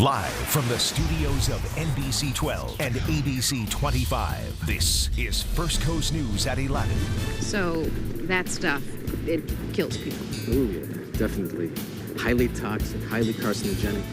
Live from the studios of NBC 12 and ABC 25, this is First Coast News at 11. So that stuff, it kills people. Oh yeah, definitely. Highly toxic, highly carcinogenic.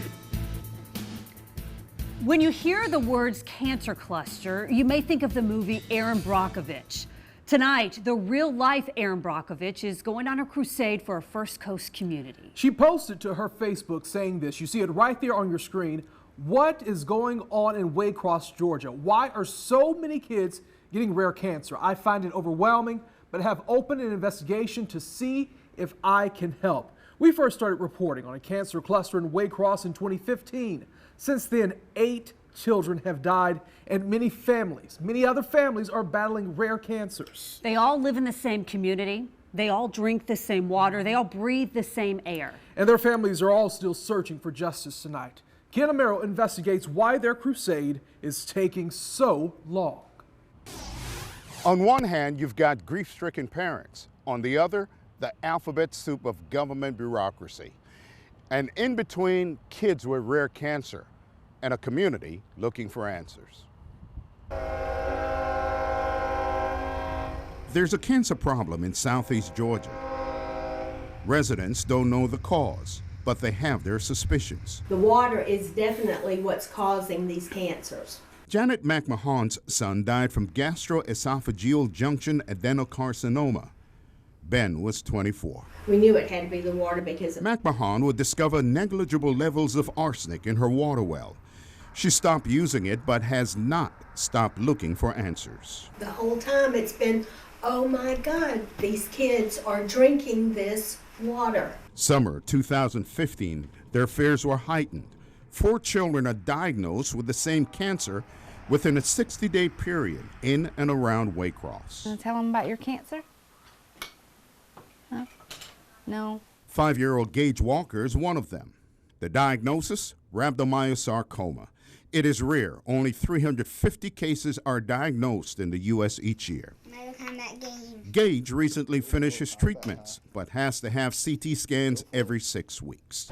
When you hear the words cancer cluster, you may think of the movie Erin Brockovich. Tonight, the real-life Erin Brockovich is going on a crusade for a First Coast community. She posted to her Facebook saying this. You see it right there on your screen. What is going on in Waycross, Georgia? Why are so many kids getting rare cancer? I find it overwhelming, but have opened an investigation to see if I can help. We first started reporting on a cancer cluster in Waycross in 2015. Since then, 8 children have died, and many other families are battling rare cancers. They all live in the same community. They all drink the same water. They all breathe the same air. And their families are all still searching for justice tonight. Ken Amaro investigates why their crusade is taking so long. On one hand, you've got grief-stricken parents. On the other, the alphabet soup of government bureaucracy. And in between, kids with rare cancer and a community looking for answers. There's a cancer problem in southeast Georgia. Residents don't know the cause, but they have their suspicions. The water is definitely what's causing these cancers. Janet McMahon's son died from gastroesophageal junction adenocarcinoma. Ben was 24. We knew it had to be the water because McMahon would discover negligible levels of arsenic in her water well. She stopped using it, but has not stopped looking for answers. the whole time it's been, oh my God, these kids are drinking this water. Summer 2015, their fears were heightened. 4 children are diagnosed with the same cancer within a 60-day period in and around Waycross. Want to tell them about your cancer? Huh? No. 5-year-old Gage Walker is one of them. The diagnosis, rhabdomyosarcoma. It is rare. Only 350 cases are diagnosed in the U.S. each year. Gage recently finished his treatments, but has to have CT scans every 6 weeks.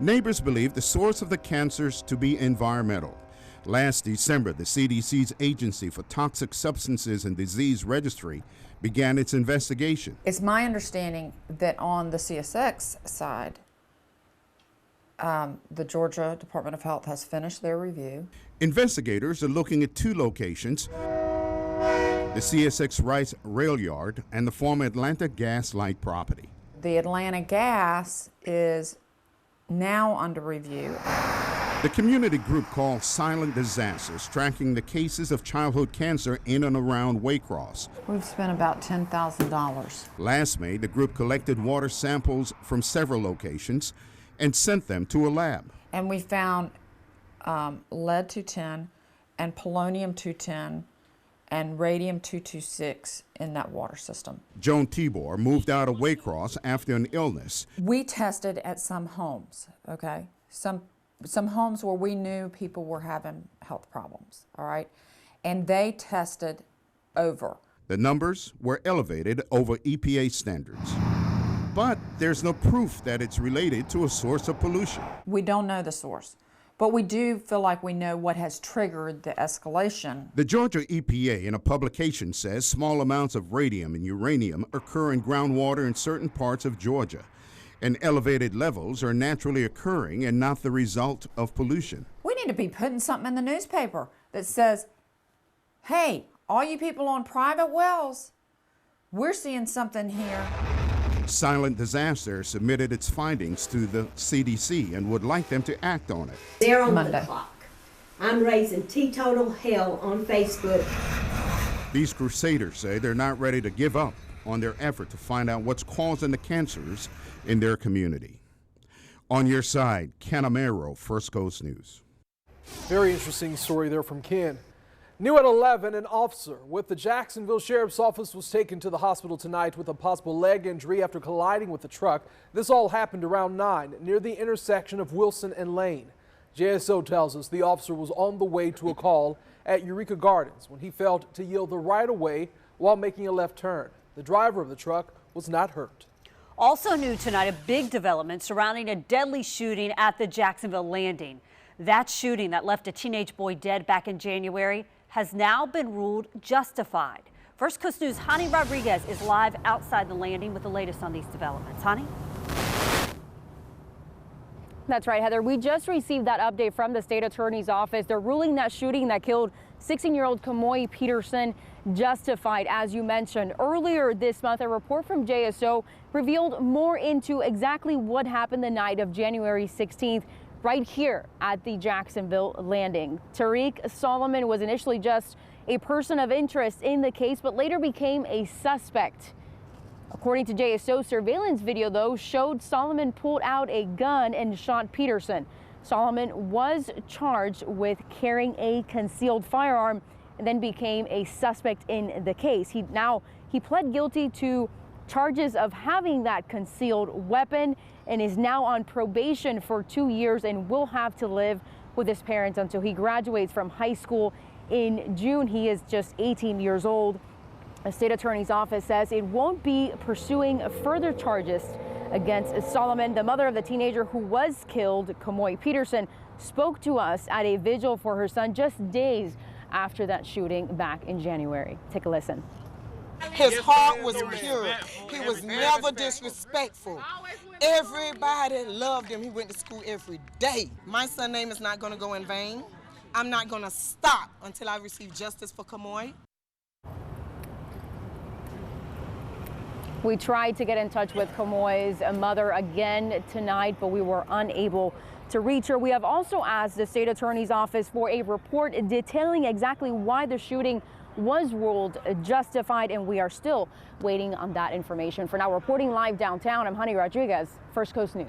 Neighbors believe the source of the cancers to be environmental. Last December, the CDC's Agency for Toxic Substances and Disease Registry began its investigation. It's my understanding that on the CSX side, the Georgia Department of Health has finished their review. Investigators are looking at 2 locations, the CSX Rice Rail Yard and the former Atlanta Gas Light property. The Atlanta Gas is now under review. The community group called Silent Disasters, tracking the cases of childhood cancer in and around Waycross. We've spent about $10,000. Last May, the group collected water samples from several locations and sent them to a lab. And we found lead-210 and polonium-210 and radium-226 in that water system. Joan Tibor moved out of Waycross after an illness. We tested at some homes, okay? Some homes where we knew people were having health problems, all right? And they tested over. The numbers were elevated over EPA standards. But there's no proof that it's related to a source of pollution. We don't know the source, but we do feel like we know what has triggered the escalation. The Georgia EPA in a publication says small amounts of radium and uranium occur in groundwater in certain parts of Georgia, and elevated levels are naturally occurring and not the result of pollution. We need to be putting something in the newspaper that says, hey, all you people on private wells, we're seeing something here. Silent Disaster submitted its findings to the CDC and would like them to act on it. They're on Monday. the clock. I'm raising teetotal hell on Facebook. These crusaders say they're not ready to give up on their effort to find out what's causing the cancers in their community. On your side, Ken Amaro, First Coast News. Very interesting story there from Ken. New at 11, an officer with the Jacksonville Sheriff's Office was taken to the hospital tonight with a possible leg injury after colliding with the truck. This all happened around 9 near the intersection of Wilson and Lane. JSO tells us the officer was on the way to a call at Eureka Gardens when he failed to yield the right of way while making a left turn. The driver of the truck was not hurt. Also new tonight, a big development surrounding a deadly shooting at the Jacksonville landing. That shooting that left a teenage boy dead back in January has now been ruled justified. First Coast News' Hani Rodriguez is live outside the landing with the latest on these developments. Hani? That's right, Heather. We just received that update from the state attorney's office. They're ruling that shooting that killed 16-year-old Kamoy Peterson justified, as you mentioned. Earlier this month, a report from JSO revealed more into exactly what happened the night of January 16th right here at the Jacksonville landing. Tariq Solomon was initially just a person of interest in the case, but later became a suspect. According to JSO, surveillance video, though, showed Solomon pulled out a gun and shot Peterson. Solomon was charged with carrying a concealed firearm and then became a suspect in the case. He pled guilty to charges of having that concealed weapon and is now on probation for 2 years and will have to live with his parents until he graduates from high school in June. He is just 18 years old. The state attorney's office says it won't be pursuing further charges against Solomon. The mother of the teenager who was killed, Kamoy Peterson, spoke to us at a vigil for her son just days after that shooting back in January. Take a listen. His heart was pure. He was never disrespectful. Everybody loved him. He went to school every day. My son's name is not going to go in vain. I'm not going to stop until I receive justice for Kamoy. We tried to get in touch with Kamoy's mother again tonight, but we were unable to reach her. We have also asked the state attorney's office for a report detailing exactly why the shooting was ruled justified, and we are still waiting on that information. For now, reporting live downtown, I'm Hani Rodriguez, First Coast News.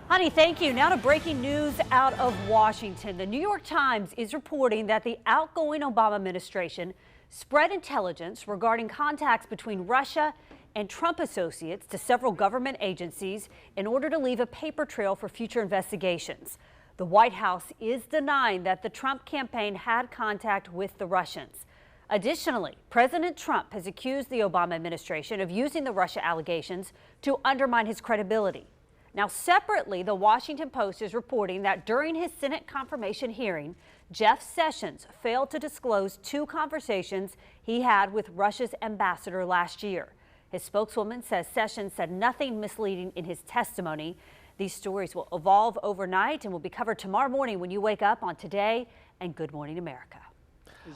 Honey, thank you. Now to breaking news out of Washington. The New York Times is reporting that the outgoing Obama administration spread intelligence regarding contacts between Russia and Trump associates to several government agencies in order to leave a paper trail for future investigations. The White House is denying that the Trump campaign had contact with the Russians. Additionally, President Trump has accused the Obama administration of using the Russia allegations to undermine his credibility. Now, separately, the Washington Post is reporting that during his Senate confirmation hearing, Jeff Sessions failed to disclose 2 conversations he had with Russia's ambassador last year. His spokeswoman says Sessions said nothing misleading in his testimony. These stories will evolve overnight and will be covered tomorrow morning when you wake up on Today and Good Morning America.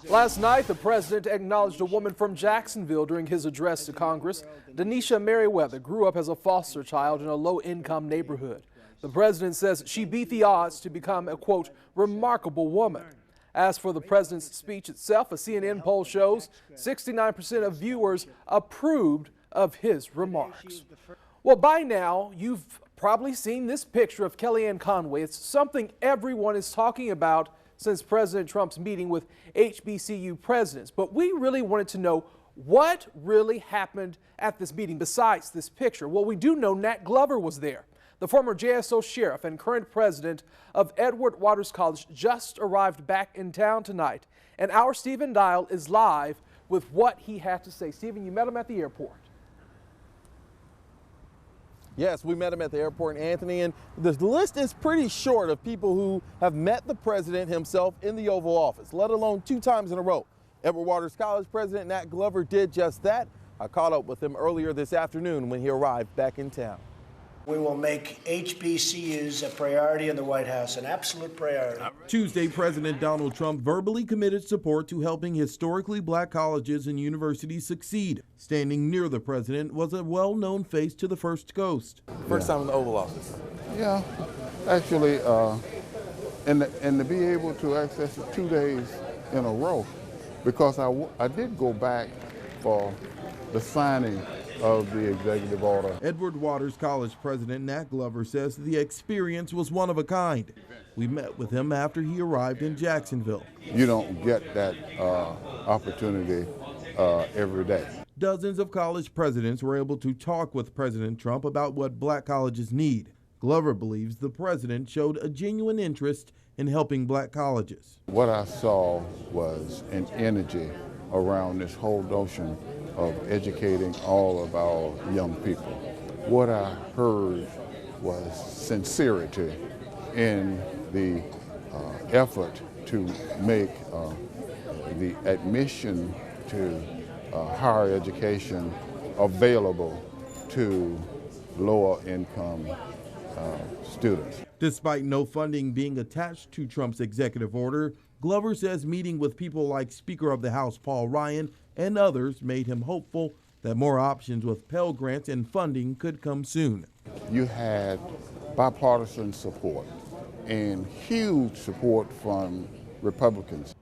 Last night, the president acknowledged a woman from Jacksonville during his address to Congress. Denisha Merriweather grew up as a foster child in a low-income neighborhood. The president says she beat the odds to become a, quote, remarkable woman. As for the president's speech itself, a CNN poll shows 69% of viewers approved of his remarks. Well, by now, you've probably seen this picture of Kellyanne Conway. It's something everyone is talking about since President Trump's meeting with HBCU presidents. But we really wanted to know what really happened at this meeting besides this picture. Well, we do know Nat Glover was there. The former JSO sheriff and current president of Edward Waters College just arrived back in town tonight. And our Stephen Dial is live with what he had to say. Stephen, you met him at the airport. Yes, we met him at the airport, Anthony, and the list is pretty short of people who have met the president himself in the Oval Office, let alone 2 times in a row. Edward Waters College President Nat Glover did just that. I caught up with him earlier this afternoon when he arrived back in town. We will make HBCUs a priority in the White House, an absolute priority. Tuesday, President Donald Trump verbally committed support to helping historically black colleges and universities succeed. Standing near the president was a well-known face to the First Coast. First time in the Oval Office. Yeah, actually, and to be able to access it 2 days in a row, because I did go back for the signing of the executive order. Edward Waters College President Nat Glover says the experience was one of a kind. We met with him after he arrived in Jacksonville. You don't get that opportunity every day. Dozens of college presidents were able to talk with President Trump about what black colleges need. Glover believes the president showed a genuine interest in helping black colleges. What I saw was an energy around this whole notion of educating all of our young people. what I heard was sincerity in the effort to make the admission to higher education available to lower income students. Despite no funding being attached to Trump's executive order, Glover says meeting with people like Speaker of the House Paul Ryan and others made him hopeful that more options with Pell Grants and funding could come soon. You had bipartisan support and huge support from Republicans.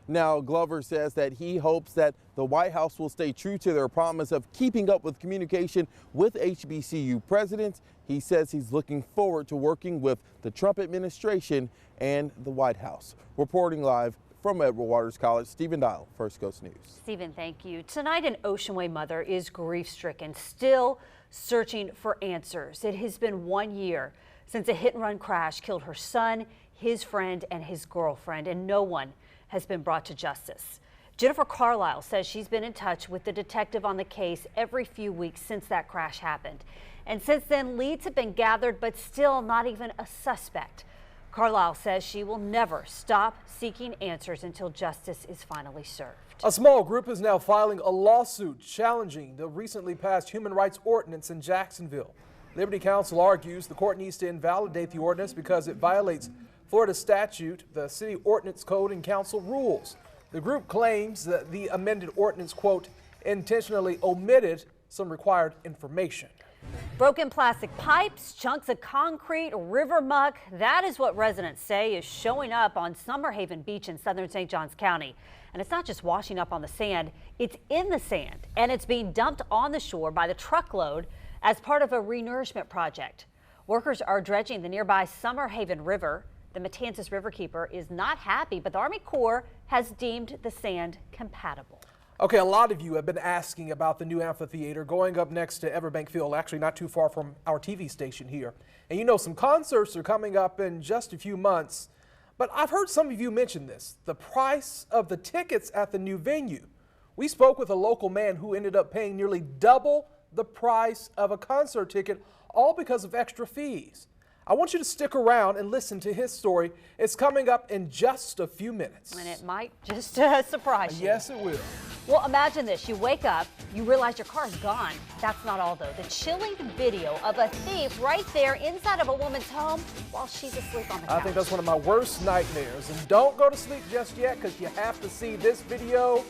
Now, Glover says that he hopes that the White House will stay true to their promise of keeping up with communication with HBCU presidents. He says he's looking forward to working with the Trump administration and the White House. Reporting live from Edward Waters College, Stephen Dial, First Coast News. Stephen, thank you. Tonight, an Ocean Way mother is grief-stricken, still searching for answers. It has been 1 year since a hit-and-run crash killed her son, his friend, and his girlfriend, and no one has been brought to justice. Jennifer Carlisle says she's been in touch with the detective on the case every few weeks since that crash happened. And since then, leads have been gathered, but still not even a suspect. Carlisle says she will never stop seeking answers until justice is finally served. A small group is now filing a lawsuit challenging the recently passed human rights ordinance in Jacksonville. Liberty Counsel argues the court needs to invalidate the ordinance because it violates Florida statute, the city ordinance code, and council rules. The group claims that the amended ordinance, quote, intentionally omitted some required information. Broken plastic pipes, chunks of concrete, river muck. That is what residents say is showing up on Summerhaven Beach in southern St. Johns County. And it's not just washing up on the sand, it's in the sand, and it's being dumped on the shore by the truckload as part of a renourishment project. Workers are dredging the nearby Summerhaven River. The Matanzas Riverkeeper is not happy, but the Army Corps has deemed the sand compatible. Okay, a lot of you have been asking about the new amphitheater going up next to Everbank Field, actually not too far from our TV station here. And you know, some concerts are coming up in just a few months, but I've heard some of you mention this, the price of the tickets at the new venue. We spoke with a local man who ended up paying nearly double the price of a concert ticket, all because of extra fees. I want you to stick around and listen to his story. It's coming up in just a few minutes. And it might just surprise you. Yes, it will. Well, imagine this. You wake up, you realize your car's gone. That's not all, though. The chilling video of a thief right there inside of a woman's home while she's asleep on the couch. I think that's one of my worst nightmares. And don't go to sleep just yet, because you have to see this video.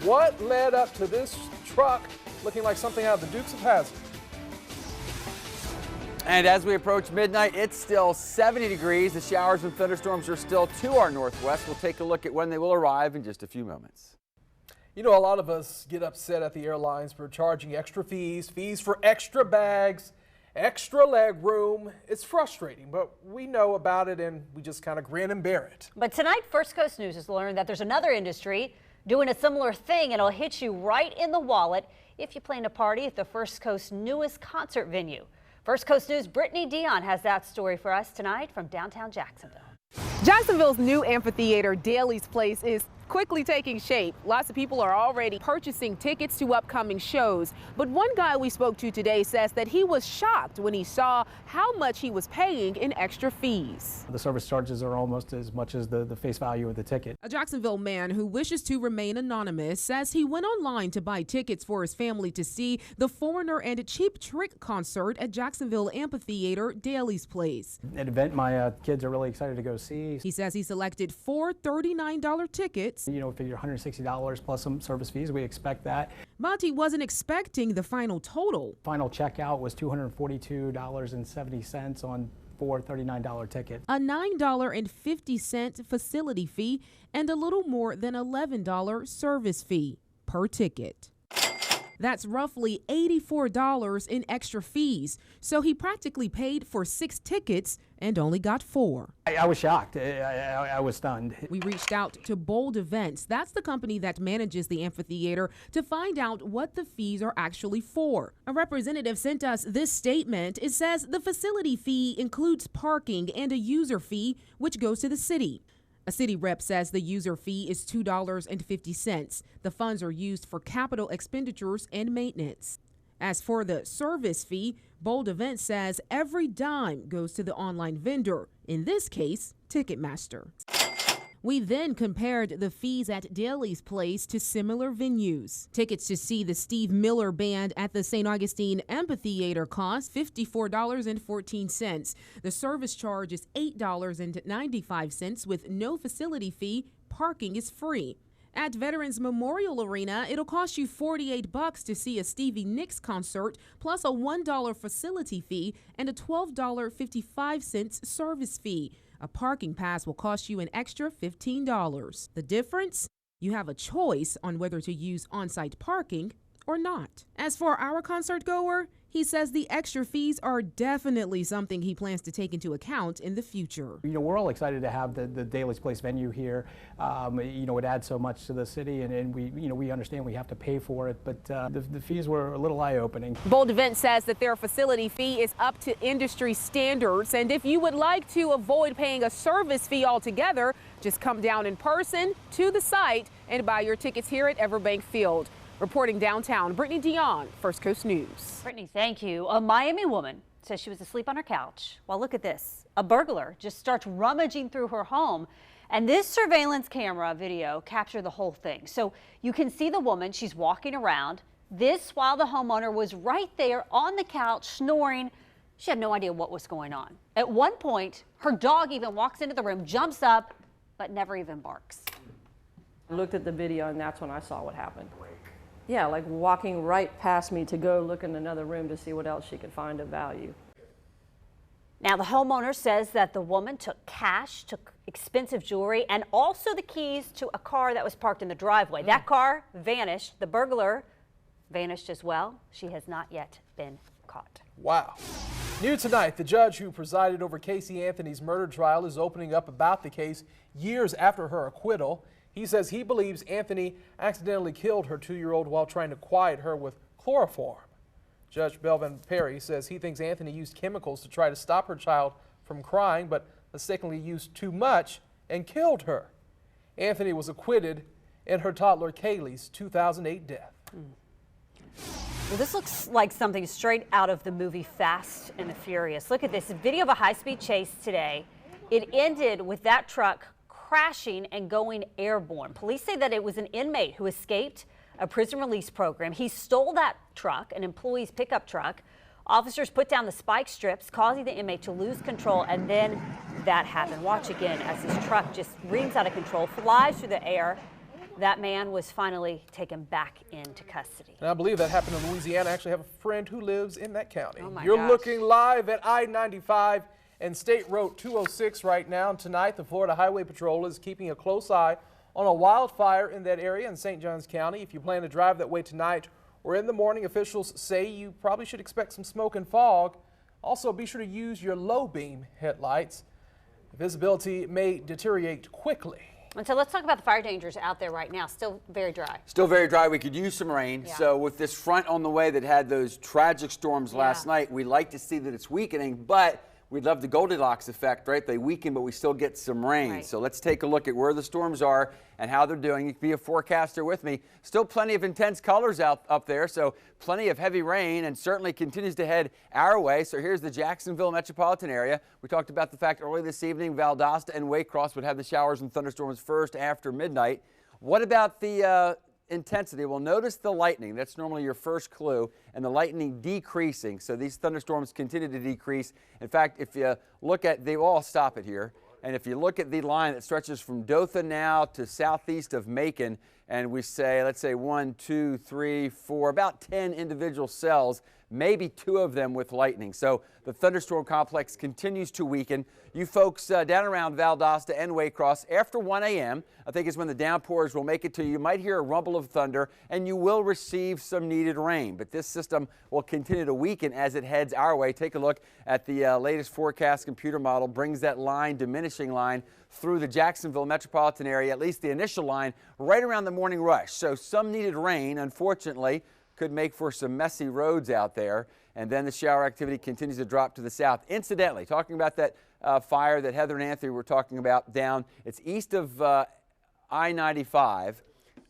What led up to this truck looking like something out of the Dukes of Hazzard? And as we approach midnight, it's still 70 degrees. The showers and thunderstorms are still to our northwest. We'll take a look at when they will arrive in just a few moments. You know, a lot of us get upset at the airlines for charging extra fees, fees for extra bags, extra leg room. It's frustrating, but we know about it and we just kind of grin and bear it. But tonight, First Coast News has learned that there's another industry doing a similar thing, and it'll hit you right in the wallet if you plan to party at the First Coast's newest concert venue. First Coast News' Brittany Dion has that story for us tonight from downtown Jacksonville. Jacksonville's new amphitheater, Daly's Place, is quickly taking shape. Lots of people are already purchasing tickets to upcoming shows. But one guy we spoke to today says that he was shocked when he saw how much he was paying in extra fees. The service charges are almost as much as the face value of the ticket. A Jacksonville man who wishes to remain anonymous says he went online to buy tickets for his family to see the Foreigner and Cheap Trick concert at Jacksonville Amphitheater, Daly's Place. An event my kids are really excited to go see. He says he selected 4 $39 tickets. You know, figure $160 plus some service fees. We expect that. Monty wasn't expecting the final total. Final checkout was $242.70 on 4 $39 tickets. A $9.50 facility fee and a little more than $11 service fee per ticket. That's roughly $84 in extra fees. So he practically paid for 6 tickets and only got 4. I was shocked. I was stunned. We reached out to Bold Events. That's the company that manages the amphitheater, to find out what the fees are actually for. A representative sent us this statement. It says the facility fee includes parking and a user fee, which goes to the city. A city rep says the user fee is $2.50. The funds are used for capital expenditures and maintenance. As for the service fee, Bold Event says every dime goes to the online vendor, in this case, Ticketmaster. We then compared the fees at Daly's Place to similar venues. Tickets to see the Steve Miller Band at the St. Augustine Amphitheater cost $54.14. The service charge is $8.95 with no facility fee. Parking is free. At Veterans Memorial Arena, it'll cost you $48 to see a Stevie Nicks concert, plus a $1 facility fee and a $12.55 service fee. A parking pass will cost you an extra $15. The difference? You have a choice on whether to use on-site parking or not. As for our concert goer, he says the extra fees are definitely something he plans to take into account in the future. We're all excited to have the Daly's Place venue here. It adds so much to the city, and we understand we have to pay for it, but the fees were a little eye-opening. Bold Event says that their facility fee is up to industry standards, and if you would like to avoid paying a service fee altogether, just come down in person to the site and buy your tickets here at Everbank Field. Reporting downtown, Brittany Dion, First Coast News. Brittany, thank you. A Miami woman says she was asleep on her couch. Well, look at this. A burglar just starts rummaging through her home, and this surveillance camera video captured the whole thing. So you can see the woman, she's walking around. This while the homeowner was right there on the couch snoring. She had no idea what was going on. At one point, her dog even walks into the room, jumps up, but never even barks. I looked at the video, and that's when I saw what happened. Yeah, like walking right past me to go look in another room to see what else she could find of value. Now, the homeowner says that the woman took cash, took expensive jewelry, and also the keys to a car that was parked in the driveway. That car vanished. The burglar vanished as well. She has not yet been caught. Wow. New tonight, the judge who presided over Casey Anthony's murder trial is opening up about the case years after her acquittal. He says he believes Anthony accidentally killed her 2-year-old while trying to quiet her with chloroform. Judge Belvin Perry says he thinks Anthony used chemicals to try to stop her child from crying, but mistakenly used too much and killed her. Anthony was acquitted in her toddler Kaylee's 2008 death. Well, this looks like something straight out of the movie Fast and the Furious. Look at this video of a high-speed chase today. It ended with that truck crashing and going airborne. Police say that it was an inmate who escaped a prison release program. He stole that truck, an employee's pickup truck. Officers put down the spike strips, causing the inmate to lose control, and then that happened. Watch again as this truck just reams out of control, flies through the air. That man was finally taken back into custody. And I believe that happened in Louisiana. I actually have a friend who lives in that county. Oh my You're gosh. looking live at I-95 and State Road 206 right now. And tonight, the Florida Highway Patrol is keeping a close eye on a wildfire in that area in St. Johns County. If you plan to drive that way tonight or in the morning, officials say you probably should expect some smoke and fog. Also, be sure to use your low beam headlights. Visibility may deteriorate quickly. And so let's talk about the fire dangers out there right now. Still very dry. Still very dry. We could use some rain. Yeah. So with this front on the way that had those tragic storms last night, we like to see that it's weakening, but we'd love the Goldilocks effect, right? They weaken, but we still get some rain. Right. So let's take a look at where the storms are and how they're doing. You can be a forecaster with me. Still plenty of intense colors up there, so plenty of heavy rain, and certainly continues to head our way. So here's the Jacksonville metropolitan area. We talked about the fact early this evening Valdosta and Waycross would have the showers and thunderstorms first after midnight. What about the intensity? Well, notice the lightning. That's normally your first clue, and the lightning decreasing. So these thunderstorms continue to decrease. In fact, if you look at, they all stop it here. And if you look at the line that stretches from Dothan now to southeast of Macon, and we say, let's say 1, 2, 3, 4, about 10 individual cells, maybe 2 of them with lightning. So the thunderstorm complex continues to weaken. You folks down around Valdosta and Waycross, after 1 a.m., I think is when the downpours will make it to you. You might hear a rumble of thunder, and you will receive some needed rain. But this system will continue to weaken as it heads our way. Take a look at the latest forecast computer model. Brings that line, diminishing line, through the Jacksonville metropolitan area, at least the initial line, right around the morning rush. So some needed rain, unfortunately, could make for some messy roads out there. and then the shower activity continues to drop to the south. Incidentally, talking about that fire that Heather and Anthony were talking about down, it's east of I-95,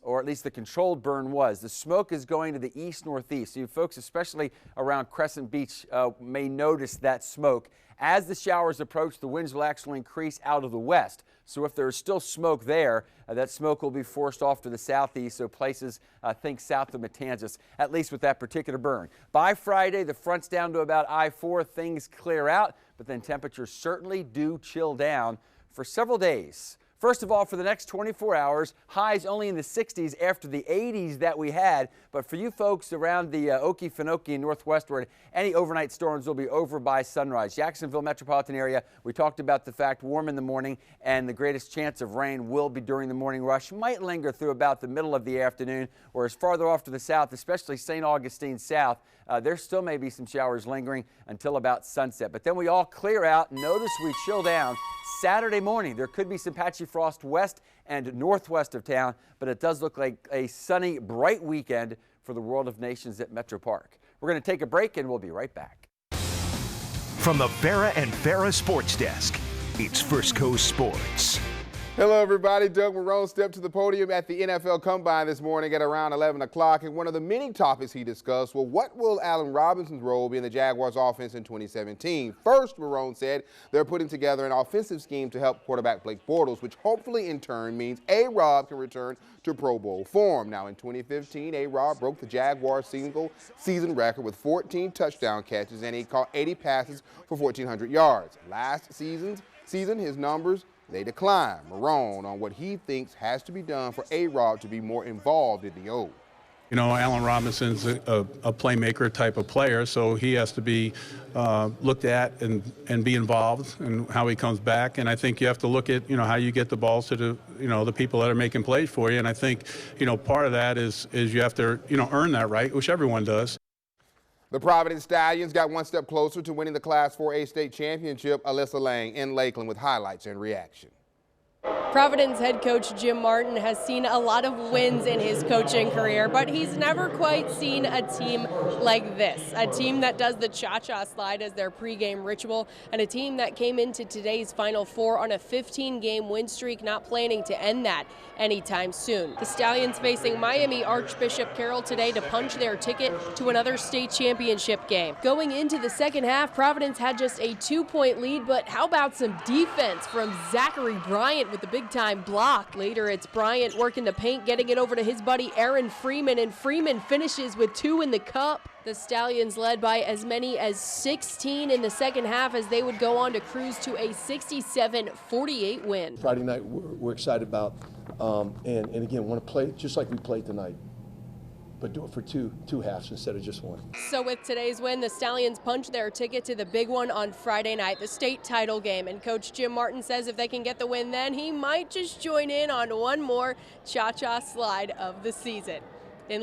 or at least the controlled burn was. The smoke is going to the east-northeast. So you folks, especially around Crescent Beach, may notice that smoke. As the showers approach, the winds will actually increase out of the west. So if there's still smoke there, that smoke will be forced off to the southeast, so places think south of Matanzas, at least with that particular burn. By Friday, the front's down to about I-4. Things clear out, but then temperatures certainly do chill down for several days. First of all, for the next 24 hours, highs only in the 60s after the 80s that we had. But for you folks around the Okefenokee and northwestward, any overnight storms will be over by sunrise. Jacksonville metropolitan area, we talked about the fact warm in the morning, and the greatest chance of rain will be during the morning rush. Might linger through about the middle of the afternoon, whereas farther off to the south, especially St. Augustine south, there still may be some showers lingering until about sunset. But then we all clear out. Notice we chill down. Saturday morning, there could be some patchy frost west and northwest of town, but it does look like a sunny, bright weekend for the World of Nations at Metro Park. We're going to take a break, and we'll be right back. From the Farrah and Farrah Sports Desk, it's First Coast Sports. Hello, everybody. Doug Marrone stepped to the podium at the NFL Combine this morning at around 11 o'clock, and one of the many topics he discussed was what will Allen Robinson's role be in the Jaguars offense in 2017. First, Marrone said they're putting together an offensive scheme to help quarterback Blake Bortles, which hopefully in turn means A-Rob can return to Pro Bowl form. Now, in 2015, A-Rob broke the Jaguars single-season record with 14 touchdown catches, and he caught 80 passes for 1,400 yards. Last season, his numbers they decline. Marrone on what he thinks has to be done for A-Rob to be more involved in the O. You know, Allen Robinson's a playmaker type of player, so he has to be looked at and be involved in how he comes back. And I think you have to look at, how you get the balls to the people that are making plays for you. And I think, part of that is you have to, earn that right, which everyone does. The Providence Stallions got one step closer to winning the Class 4A state championship. Alyssa Lang in Lakeland with highlights and reaction. Providence head coach Jim Martin has seen a lot of wins in his coaching career, but he's never quite seen a team like this. A team that does the cha-cha slide as their pregame ritual, and a team that came into today's Final Four on a 15-game win streak, not planning to end that anytime soon. The Stallions facing Miami Archbishop Carroll today to punch their ticket to another state championship game. Going into the second half, Providence had just a 2-point lead, but how about some defense from Zachary Bryant with the big-time block. Later, it's Bryant working the paint, getting it over to his buddy Aaron Freeman, and Freeman finishes with 2 in the cup. The Stallions led by as many as 16 in the second half as they would go on to cruise to a 67-48 win. Friday night, we're excited about, and again, want to play just like we played tonight, but do it for two halves instead of just one. So with today's win, the Stallions punch their ticket to the big one on Friday night, the state title game. And Coach Jim Martin says if they can get the win then, he might just join in on one more cha-cha slide of the season. In